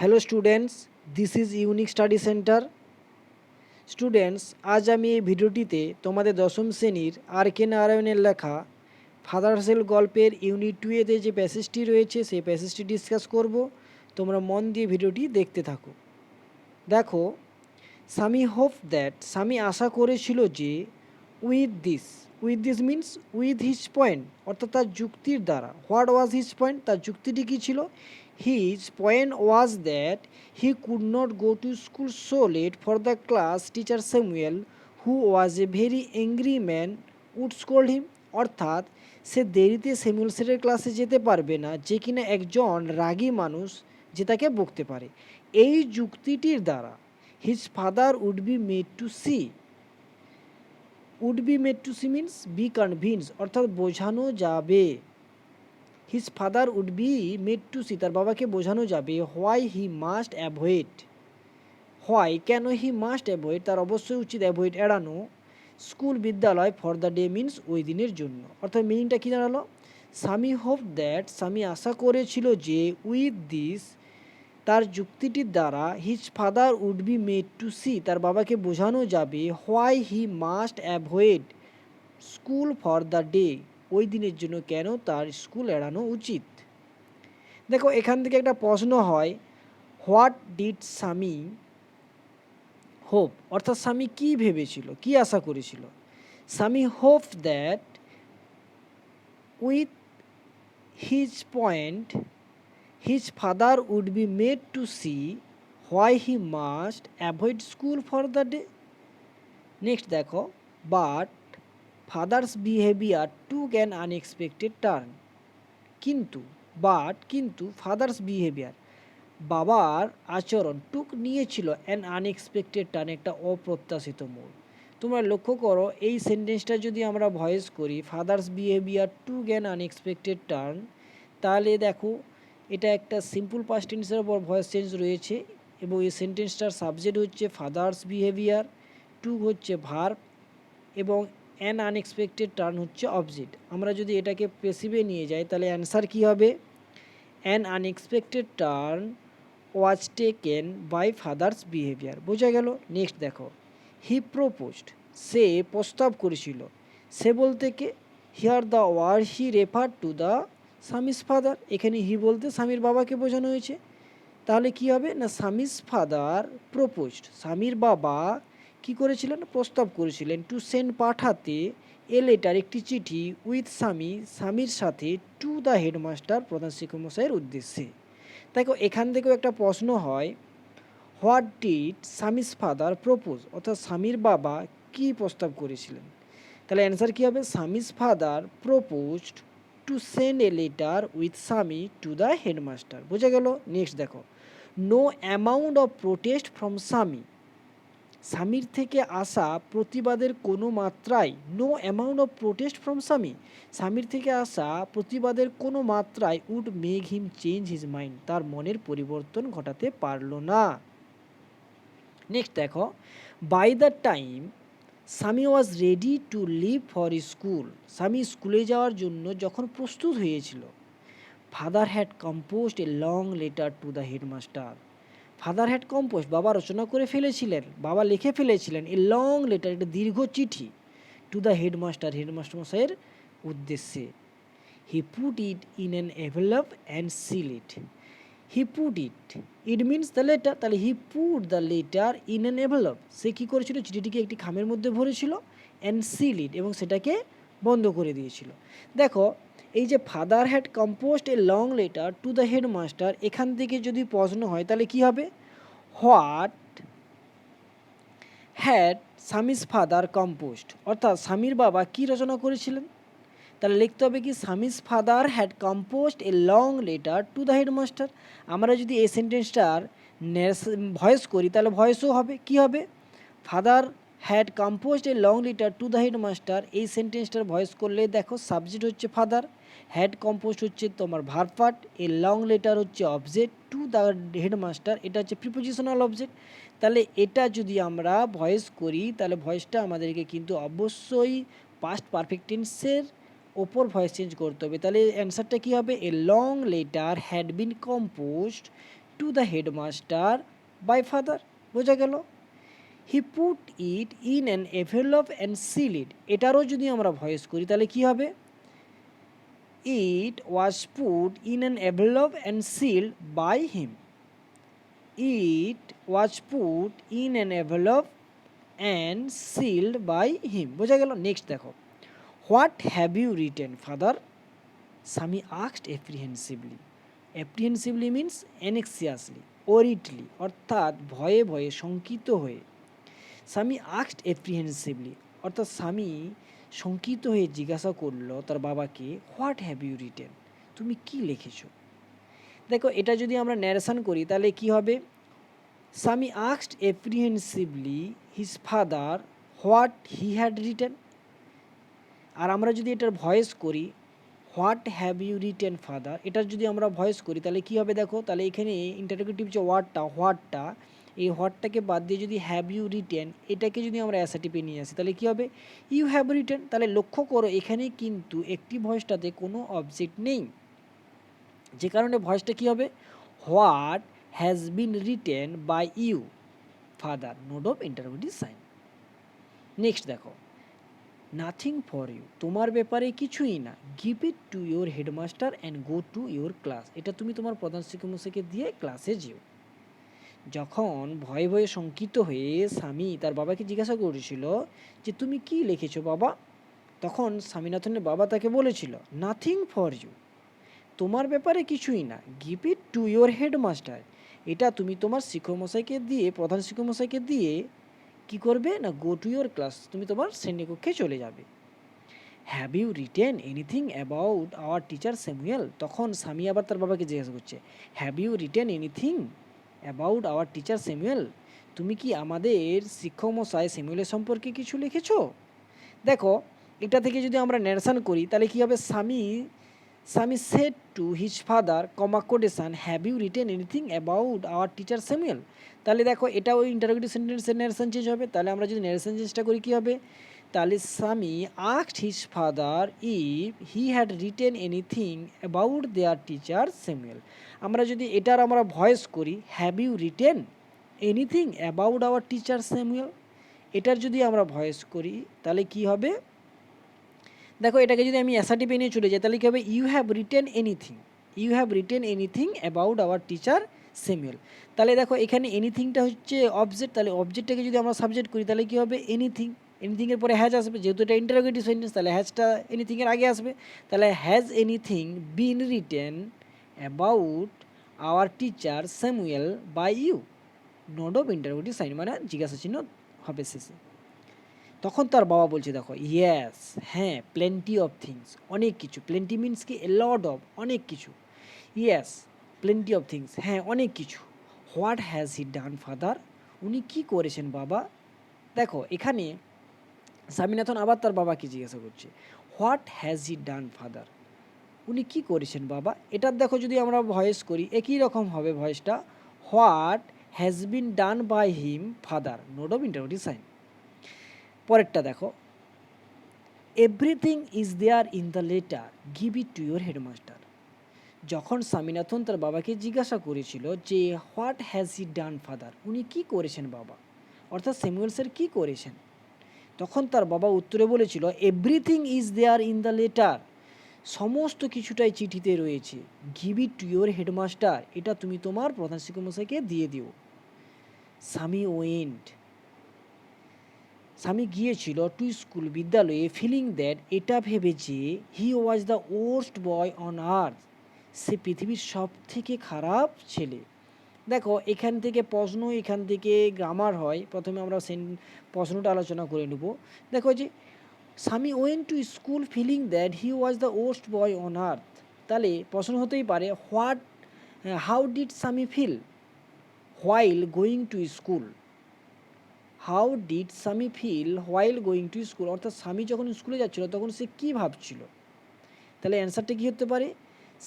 Hello students, this is unique study centre. Students, আজ আমি এই ভিডিওটিতে তোমাদের দশম শ্রেণীর আর কে নারায়ণের লেখা ফাদারসেল গল্পের ইউনিট 2-তে যে প্যাসেজটি রয়েছে সেই প্যাসেজটি ডিসকাস করব। তোমরা মন দিয়ে ভিডিওটি দেখতে থাকো। দেখো, স্বামী আশা করেছিল যে with this means with his point, অর্থাৎ তার যুক্তির দ্বারা। What was his point? তার যুক্তিটি কী ছিল? His point was that he could not go to school so late for the class teacher Samuel, who was a very angry man, would scold him. অর্থাৎ সে দেরিতে স্যামুয়েল স্যারের ক্লাসে যেতে পারবে না, যে কিনা একজন রাগী মানুষ, যে তাকে বকতে পারে। এই যুক্তিটির দ্বারা his father would be made to see means be convince, অর্থাৎ বোঝানো যাবে। His father would be made to see, তার বাবাকে বোঝানো যাবে হোয়াই হি মাস্ট অ্যাভয়েড, কেন হি মাস্ট অ্যাভয়েড, তার অবশ্যই উচিত অ্যাভয়েড এড়ানো, স্কুল বিদ্যালয় ফর দ্য ডে মিন্স ওই দিনের জন্য। অর্থাৎ মিনিংটা কী দাঁড়ালো? স্বামী আশা করেছিল যে উইথ দিস, তার যুক্তিটির দ্বারা, his father would be made to see, তার বাবাকে বোঝানো যাবে why he must avoid school for the day, ওই দিনের জন্য কেন তার স্কুল এড়ানো উচিত। দেখো, এখান থেকে একটা প্রশ্ন হয়, হোয়াট ডিড স্বামী হোপ, অর্থাৎ স্বামী কী ভেবেছিল, কী আশা করেছিল। Swami hope that with his point his father would be made to see why he must avoid school for the day. Next দেখো, but father's behaviour took an unexpected turn. কিন্তু father's behaviour, বাবার আচরণ, নিয়েছিল অ্যান আনএক্সপেক্টেড টার্ন, একটা অপ্রত্যাশিত মোড়। তোমরা লক্ষ্য করো, এই সেন্টেন্সটা যদি আমরা ভয়েস করি, father's behaviour took an unexpected turn, তাহলে দেখো এটা একটা সিম্পল পাস্ট টেন্সের উপর ভয়েস চেঞ্জ রয়েছে, এবং এই সেন্টেন্সটার সাবজেক্ট হচ্ছে ফাদার্স বিহেভিয়ার, টুক হচ্ছে ভার্ব, এবং অ্যান আনএক্সপেক্টেড টার্ন হচ্ছে অবজেক্ট। আমরা যদি এটাকে পেসিভে নিয়ে যাই, তাহলে অ্যান্সার কী হবে? An unexpected turn was taken by father's behaviour. বোঝা গেল? নেক্সট দেখো, হি প্রপোজড, সে প্রস্তাব করেছিল। সে বলতে কে? Here the word he refer to the Swami's father. এখানে হি বলতে স্বামীর বাবাকে বোঝানো হয়েছে। তাহলে কি হবে না, স্বামীস ফাদার প্রপোজড, স্বামীর বাবা কি করেছিলেন? প্রস্তাব করেছিলেন, টু সেন্ড, পাঠাতে, এ লেটার, একটি চিঠি, উইথ স্বামীর সাথে, টু দ্য হেডমাস্টার, প্রধান শিক্ষক মশাইয়ের উদ্দেশ্যে। দেখো, এখান থেকেও একটা প্রশ্ন হয়, what did Swami's father propose, অর্থাৎ স্বামীর বাবা কি প্রস্তাব করেছিলেন। তাহলে অ্যান্সার কী হবে? Swami's father proposed to send a letter with Swami to the headmaster. বোঝা গেল? নেক্সট দেখো, no amount of protest from স্বামীর থেকে আসা প্রতিবাদের কোনো মাত্রায়, no amount of protest from স্বামীর থেকে আসা প্রতিবাদের কোনো মাত্রায় would make him change his mind, তার মনের পরিবর্তন ঘটাতে পারল না। নেক্সট দেখো, by the time Swami was ready to leave for school, Swami স্কুলে যাওয়ার জন্য যখন প্রস্তুত হয়েছিল, father had composed a long letter to the headmaster. Father had compose, বাবা রচনা করে ফেলেছিলেন, বাবা লিখে ফেলেছিলেন, এ লং লেটার, একটা দীর্ঘ চিঠি, টু দ্য হেডমাস্টার মশাইয়ের উদ্দেশ্যে। He put it in an envelope and seal it. It means the letter, তাহলে he put the letter in an envelope, সে কী করেছিল? চিঠিটিকে একটি খামের মধ্যে ভরেছিল, অ্যান্ড সিল ইট, এবং সেটাকে বন্ধ করে দিয়েছিল। দেখো, এই যে father had composed a long letter to the headmaster, এখান থেকে যদি প্রশ্ন হয় তাহলে কি হবে? What had Swami's father composed, অর্থাৎ স্বামীর বাবা কি রচনা করেছিলেন। তাহলে লিখতে হবে কি? Swami's father had composed a long letter to the headmaster. আমরা যদি এই সেন্টেন্সটার ভয়েস করি, তাহলে ভয়েসও হবে, কি হবে? Father had composed a long letter to the headmaster, এই সেন্টেন্সটার ভয়েস করলে দেখো, সাবজেক্ট হচ্ছে ফাদার, হ্যাড কম্পোজড হচ্ছে তোমার ভার্ব পার্ট, এ লং লেটার হচ্ছে অবজেক্ট, টু দ্য হেডমাস্টার এটা হচ্ছে প্রিপোজিশনাল অবজেক্ট। তাহলে এটা যদি আমরা ভয়েস করি, তাহলে ভয়েসটা আমাদেরকে কিন্তু অবশ্যই পাস্ট পারফেক্ট টেন্সের ওপর ভয়েস চেঞ্জ করতে হবে। তাহলে অ্যান্সারটা কী হবে? A long letter had been composed to the headmaster by father. বোঝা গেল? He put it in an envelope and seal it. এটারও যদি আমরা ভয়েস করি তাহলে কি হবে? It was put in an envelope and sealed by him. It was put in an envelope and sealed by him. বোঝা গেল? নেক্সট দেখো, what have you written father? Swami asked apprehensively. Apprehensively means anxiously, ওরিটলি, অর্থাৎ ভয়ে ভয়ে শঙ্কিত হয়ে। স্বামী asked এপ্রিহেন্সিভলি অর্থাৎ স্বামী শঙ্কিত হয়ে জিজ্ঞাসা করলো তার বাবাকে, হোয়াট হ্যাভ ইউ রিটেন? তুমি কি লিখেছো? দেখো, এটা যদি আমরা ন্যারেশন করি তাহলে কি হবে? Swami asked apprehensively his father what he had written. আর আমরা যদি এটার ভয়েস করি, what have you written father, এটার যদি আমরা ভয়েস করি তাহলে কি হবে? দেখো, তাহলে এখানে ইন্টারোগেটিভ যে হোয়াটটা, এই হোয়াটটাকে বাদ দিয়ে যদি হ্যাভ ইউ রিটেন এটাকে যদি আমরা অ্যাসার্টিভে নিয়ে আসি তাহলে কি হবে? You have written. তাহলে লক্ষ্য করো এখানে কিন্তু একটি ভয়েসটাতে কোনো অবজেক্ট নেই, যে কারণে ভয়েসটা কি হবে? What has been written by you father, note of interrogative sign. Next দেখো, নাথিং ফর ইউ, তোমার ব্যাপারে কিছুই না। Give it to your headmaster and go to your class. এটা তুমি তোমার প্রধান শিক্ষকমশাইকে দিয়ে ক্লাসে যেও। যখন ভয়ে ভয়ে শঙ্কিত হয়ে স্বামী তার বাবাকে জিজ্ঞাসা করেছিল যে তুমি কি লিখেছো বাবা, তখন স্বামীনাথনের বাবা তাকে বলেছিল, নাথিং ফর ইউ, তোমার ব্যাপারে কিছুই না। Give it to your headmaster, এটা তুমি তোমার শিক্ষকমশাইকে দিয়ে, প্রধান শিক্ষকমশাইকে দিয়ে কি করবে না, গো টু ইউর ক্লাস, তুমি তোমার শ্রেণীকক্ষে চলে যাবে। Have you written anything about our teacher Samuel? তখন স্বামী আবার তার বাবাকে জিজ্ঞাসা করছে, have you written anything about our teacher Samuel? তুমি কি আমাদের শিক্ষক মশাই স্যামুয়েলের সম্পর্কে কিছু লিখেছো? দেখো, এটা থেকে যদি আমরা ন্যারেশন করি তাহলে কি হবে? Swami said to his father quotation, have you written anything about our teacher Samuel? তাহলে দেখো, এটা ওই ইন্টারোগেটিভ সেন্টেন্সের ন্যারেশন চেঞ্জ হবে। তাহলে আমরা যদি ন্যারেশন চেঞ্জটা করি কি হবে? তাহলে Swami asked his father if he had written anything about their teacher Samuel. আমরা যদি এটার আমরা ভয়েস করি, have you written anything about our teacher Samuel, এটার যদি আমরা ভয়েস করি তাহলে কি হবে? দেখো, এটাকে যদি আমি অ্যাসার্টিভে নিয়ে চলে যাই তাহলে কি হবে? You have written anything, you have written anything about our teacher Samuel. তাহলে দেখো, এখানে এনিথিংটা হচ্ছে অবজেক্ট, তাহলে অবজেক্টটাকে যদি আমরা সাবজেক্ট করি তাহলে কি হবে? এনিথিং। এনিথিংয়ের পরে হ্যাজ আসবে, যেহেতু এটা ইন্টারোগেটিভ সেন্টেন্স তাহলে হ্যাজটা এনিথিংয়ের আগে আসবে। তাহলে has anything been written about our teacher Samuel by you, note of interrogative sign, মানে জিজ্ঞাসা চিহ্ন হবে শেষে। তখন তার বাবা বলছে, দেখো, ইয়েস, হ্যাঁ, প্লেন্টি অফ থিংস, অনেক কিছু। প্লেন্টি মিন্স কি? এ লট অফ, অনেক কিছু। ইয়েস, প্লেন্টি অফ থিংস, হ্যাঁ, অনেক কিছু। What has he done father? উনি কি করেছেন বাবা? দেখো, এখানে স্বামীনাথন আবার তার বাবাকে জিজ্ঞাসা করছে, what has he done father? উনি কি করেছেন বাবা? এটার দেখো যদি আমরা ভয়েস করি একই রকম হবে ভয়েসটা, what has been done by him father, note of interrogative sign. পরেরটা দেখো, everything is there in the letter, give it to your headmaster. যখন স্বামীনাথন তার বাবাকে জিজ্ঞাসা করেছিল যে what has he done father, উনি কি করেছেন বাবা, অর্থাৎ স্যামুয়েল স্যার কী করেছেন, তখন তার বাবা উত্তরে বলেছিল, everything is there in the letter, সমস্ত কিছুটাই চিঠিতে রয়েছে। Give it to your headmaster, এটা তুমি তোমার প্রধান শিক্ষকমশাইকে দিয়ে দিও। স্বামী গিয়েছিল টু স্কুল, বিদ্যালয়ে, ফিলিং দ্যাট, এটা ভেবে যে, he was the worst boy on earth, সে পৃথিবীর সব থেকে খারাপ ছেলে। দেখো, এখান থেকে প্রশ্ন, এখান থেকে গ্রামার হয়। প্রথমে আমরা প্রশ্নটা আলোচনা করে নেব। দেখো যে Swami went to school feeling that he was the worst boy on earth, তাহলে প্রশ্ন হতেই পারে how did Swami feel while going to school? How did Swami feel while going to school, অর্থাৎ স্বামী যখন স্কুলে যাচ্ছিল তখন সে কী ভাবছিল? তাহলে অ্যান্সারটা কী হতে পারে?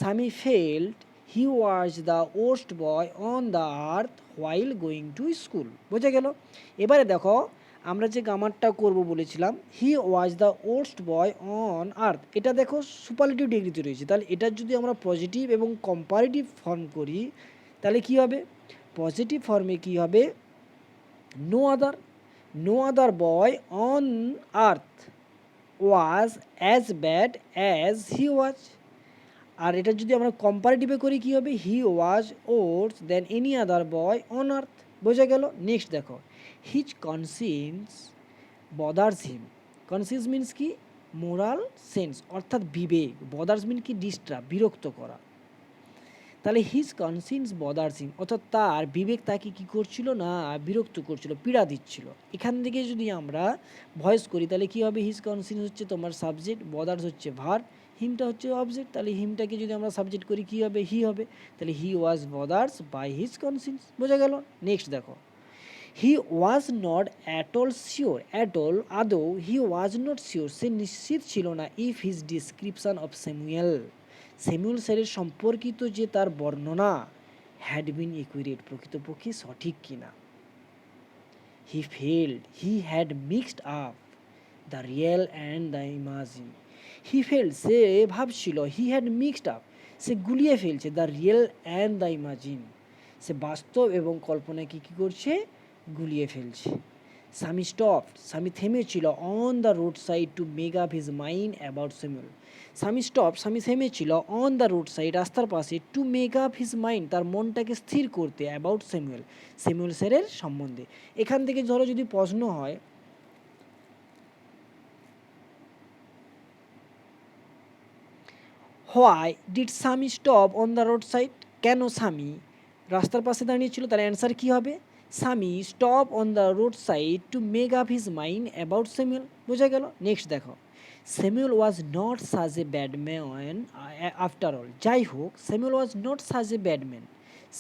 Swami felt he was the worst boy on the earth while going to school. বোঝা গেল? এবারে দেখো, আমরা যে গ্রামারটা করব বলেছিলাম, he was the worst boy on earth, এটা দেখো সুপারলেটিভ ডিগ্রিতে রয়েছে। তাহলে এটার যদি আমরা পজিটিভ এবং কম্পারেটিভ ফর্ম করি তাহলে কি হবে, পজিটিভ ফর্মে কি হবে, no other, no other boy on earth was as bad as he was. আর এটা যদি আমরা কম্পারেটিভে করি কি হবে, হি ওয়াজ ওর্স than any other boy on আর্থ। বোঝা গেল। নেক্সট দেখো, হিজ কনসিয়েন্স বদার্স হিম। কনসিয়েন্স মিনস কি, মোরাল সেন্স অর্থাৎ বিবেক, বদার্স মিন কি, ডিস্টার্ব, বিরক্ত করা। তাহলে হিজ কনসিয়েন্স বদার্স হিম অর্থাৎ তার বিবেক তাকে কি করছিল না, বিরক্ত করছিল, পীড়া দিচ্ছিল। এখান থেকে যদি আমরা ভয়েস করি তাহলে কি হবে, হিজ কনসিয়েন্স হচ্ছে তোমার সাবজেক্ট, বদার্স হচ্ছে ভার্ব, হিমটা হচ্ছে অবজেক্ট। তাহলে হিমটাকে যদি আমরা সাবজেক্ট করি কি হবে, হি হবে। তাহলে he was bothers by his conscience. বোঝা গেল। নেক্সট দেখো, he was not at all sure, at all আদৌ, হি ওয়াজ নট শিওর সে নিশ্চিত ছিল না, if his description of Samuel, Samuel স্যারের সম্পর্কিত যে তার বর্ণনা, হ্যাড বিন একুরেট প্রকৃতপক্ষে সঠিক কিনা। He felt, he had mixed up the real and the imagine. He felt সে ভাবছিল, হি হ্যাড মিক্সড আপ সে গুলিয়ে ফেলছে, the real and the imagine সে বাস্তব এবং কল্পনাকে কী করছে, গুলিয়ে ফেলছে। স্বামী স্টপ স্বামী থেমেছিল, on the roadside to make up his mind about Samuel. স্বামী স্টপ স্বামী থেমেছিল, অন দ্য রোড সাইড রাস্তার পাশে, two make up his mind তার মনটাকে স্থির করতে, অ্যাবাউট স্যামুয়েল স্যামুয়েল স্যারের সম্বন্ধে। এখান থেকে ধরো যদি প্রশ্ন হয়, হোয়াই ডিড স্বামী stop on the road side, কেন স্বামী রাস্তার পাশে দাঁড়িয়েছিল, তার অ্যান্সার কী হবে, Swami stop on the roadside to make up his mind about Samuel. বোঝা গেল। নেক্সট দেখো, Samuel was not such a bad man after all, যাই হোক Samuel was not such a bad man,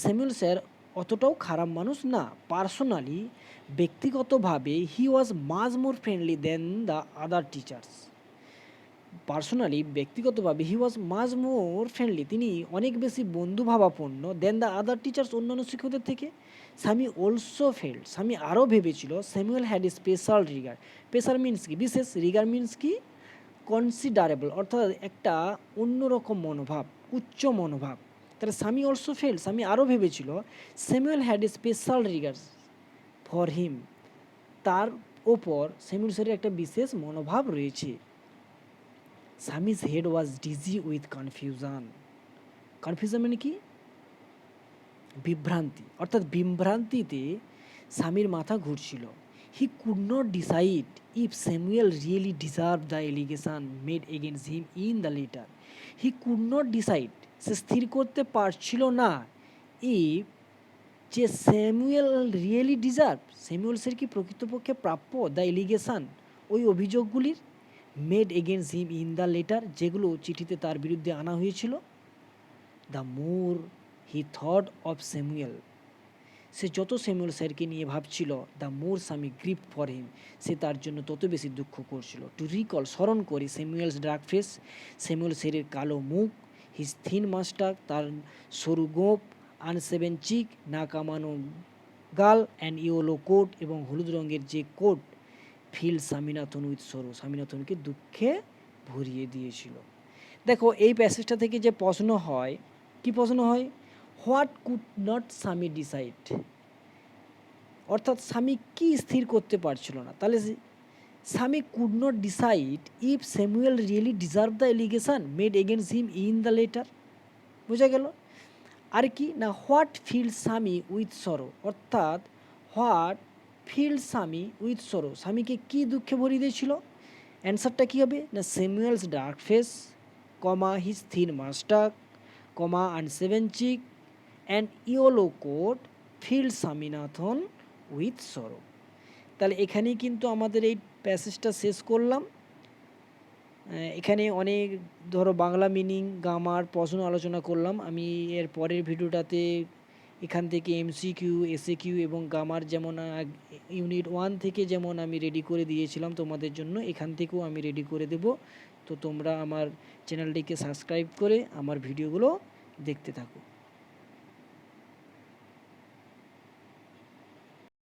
Samuel sir অতটাও খারাপ মানুষ না। Personally ব্যক্তিগতভাবে, he was much more friendly than the other teachers. Personally ব্যক্তিগতভাবে, he was much more friendly তিনি অনেক বেশি বন্ধুভাবাপন্ন, দেন দ্য আদার টিচার্স অন্যান্য শিক্ষকদের থেকে। স্বামী অলসো ফেল্ড স্বামী আরও ভেবেছিল, Samuel had a special Regard, special means কি, বিশেষ, রিগার মিন্স কি, কনসিডারেবল অর্থাৎ একটা অন্যরকম মনোভাব, উচ্চ মনোভাব। তাহলে স্বামী অলসো ফেল্ড স্বামী আরও ভেবেছিল, Samuel had a special rigour for him তার ওপর স্যামুয়েল স্যারের একটা বিশেষ মনোভাব রয়েছে। Swami's head was dizzy with confusion, confusion মানে কি, বিভ্রান্তি অর্থাৎ বিভ্রান্তিতে স্বামীর মাথা ঘুরছিল। He could not decide if Samuel really deserve the allegation made against him in the letter. He could not decide সে স্থির করতে পারছিল না, ইফ যে Samuel really deserve Samuel sir কি প্রকৃতপক্ষে প্রাপ্য, দ্য এলিগেশন ওই অভিযোগগুলির, made against him in the letter যেগুলো চিঠিতে তার বিরুদ্ধে আনা হয়েছিল। The more he thought of Samuel সে যত স্যামুয়েল স্যারকে নিয়ে ভাবছিল, দ্য মোর স্বামী গ্রিপ ফর হিম সে তার জন্য তত বেশি দুঃখ করছিল। টু রিকল স্মরণ করে, স্যামুয়েলস ডার্ক ফেস স্যামুয়েল স্যারের কালো মুখ, হিজ থিন মাস্টাক তার সরু গোপ, আনসেভেন চিক না কামানো গাল, অ্যান্ড ইয়েলো কোট এবং হলুদ রঙের যে কোট, ফিল স্বামীনাথন উইথ সরো স্বামীনাথনকে দুঃখে ভরিয়ে দিয়েছিল। দেখো এই প্যাসেজটা থেকে যে প্রশ্ন হয়, কি প্রশ্ন হয়, হোয়াট কুড নট স্বামী ডিসাইড অর্থাৎ স্বামী কি স্থির করতে পারছিল না। তাহলে স্বামী could not decide if Samuel really deserve the allegation made against him in the letter. বোঝা গেল। আর কি না, হোয়াট ফিল স্বামী উইথ সরো অর্থাৎ হোয়াট ফিল স্বামী উইথ সরো স্বামীকে কি দুঃখে ভরিয়ে দিয়েছিল। অ্যান্সারটা কী হবে না, Samuel's dark face comma his thin moustache comma unshaven cheek and yellow coat fill Swaminathan with sorrow. তাহলে এখানেই কিন্তু আমাদের এই প্যাসেজটা শেষ করলাম। এখানে অনেক ধরো বাংলা মিনিং, গ্রামার, প্রশ্ন আলোচনা করলাম। আমি এর পরের ভিডিওটাতে এখান থেকে এমসিকিউ, এসএকিউ এবং গ্রামার যেমন ইউনিট 1 থেকে যেমন আমি রেডি করে দিয়েছিলাম তোমাদের জন্য, এখান থেকেও আমি রেডি করে দেব। তো তোমরা আমার চ্যানেলটিকে সাবস্ক্রাইব করে আমার ভিডিওগুলো দেখতে থাকো।